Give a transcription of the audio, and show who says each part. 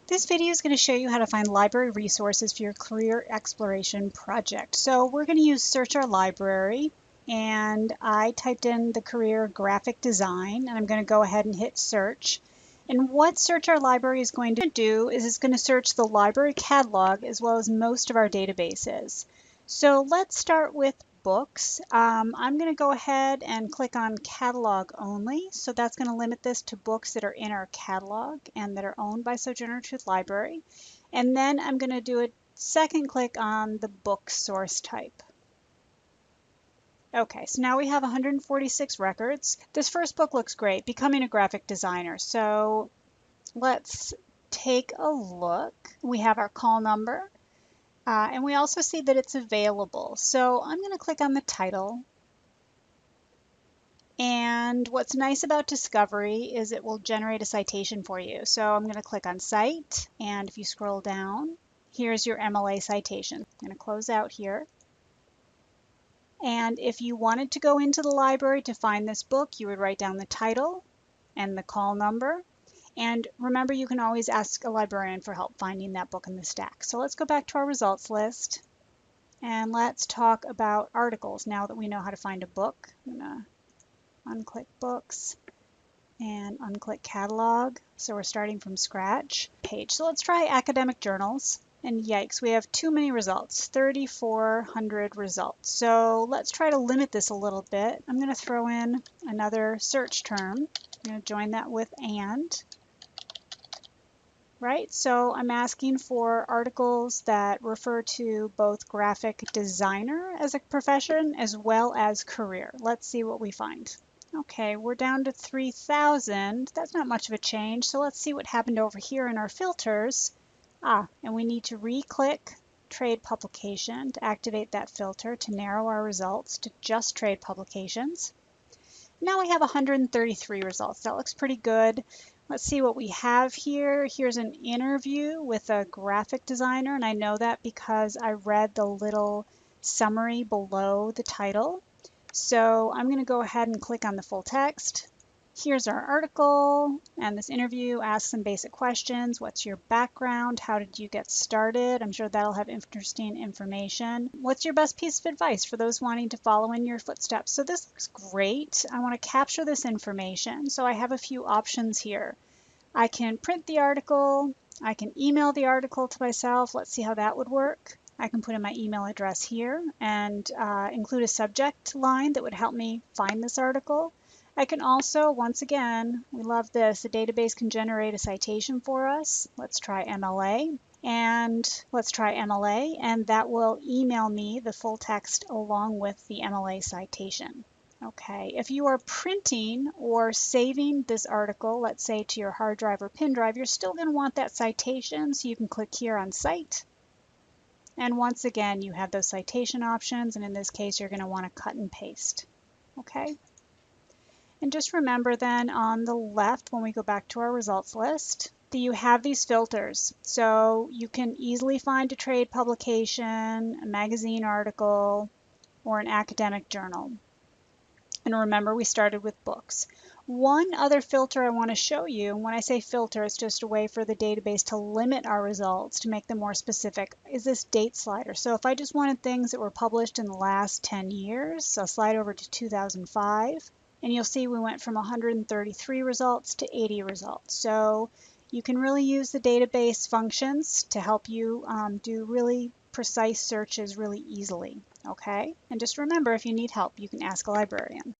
Speaker 1: This video is going to show you how to find library resources for your career exploration project. So we're going to use Search Our Library, and I typed in the career graphic design, and I'm going to go ahead and hit search. And what Search Our Library is going to do is it's going to search the library catalog as well as most of our databases. So let's start with books. I'm going to go ahead and click on catalog only. So that's going to limit this to books that are in our catalog and that are owned by Sojourner Truth Library. And then I'm going to do a second click on the book source type. Okay, so now we have 146 records. This first book looks great, Becoming a Graphic Designer. So let's take a look. We have our call number. And we also see that it's available. So I'm going to click on the title. And what's nice about Discovery is it will generate a citation for you. So I'm going to click on Cite, and if you scroll down, here's your MLA citation. I'm going to close out here. And if you wanted to go into the library to find this book, you would write down the title and the call number. And remember, you can always ask a librarian for help finding that book in the stack. So let's go back to our results list and let's talk about articles now that we know how to find a book. I'm going to unclick books and unclick catalog. So we're starting from scratch page. So let's try academic journals. And yikes, we have too many results, 3,400 results. So let's try to limit this a little bit. I'm going to throw in another search term. I'm going to join that with and. Right, so I'm asking for articles that refer to both graphic designer as a profession as well as career. Let's see what we find. Okay, we're down to 3,000. That's not much of a change, so let's see what happened over here in our filters. And we need to re-click trade publication to activate that filter to narrow our results to just trade publications. Now we have 133 results. That looks pretty good. Let's see what we have here. Here's an interview with a graphic designer, and I know that because I read the little summary below the title. So I'm going to go ahead and click on the full text. Here's our article, and this interview asks some basic questions. What's your background? How did you get started? I'm sure that'll have interesting information. What's your best piece of advice for those wanting to follow in your footsteps? So this looks great. I want to capture this information. So I have a few options here. I can print the article. I can email the article to myself. Let's see how that would work. I can put in my email address here and include a subject line that would help me find this article. I can also, once again, we love this, the database can generate a citation for us. Let's try MLA, and that will email me the full text along with the MLA citation. Okay, if you are printing or saving this article, let's say to your hard drive or pen drive, you're still going to want that citation, so you can click here on Cite. And once again, you have those citation options, and in this case, you're going to want to cut and paste. Okay. And just remember then on the left, when we go back to our results list, that you have these filters. So you can easily find a trade publication, a magazine article, or an academic journal. And remember, we started with books. One other filter I want to show you, and when I say filter, it's just a way for the database to limit our results, to make them more specific, is this date slider. So if I just wanted things that were published in the last 10 years, so I'll slide over to 2005. And you'll see we went from 133 results to 80 results. So you can really use the database functions to help you do really precise searches really easily. Okay? And just remember, if you need help, you can ask a librarian.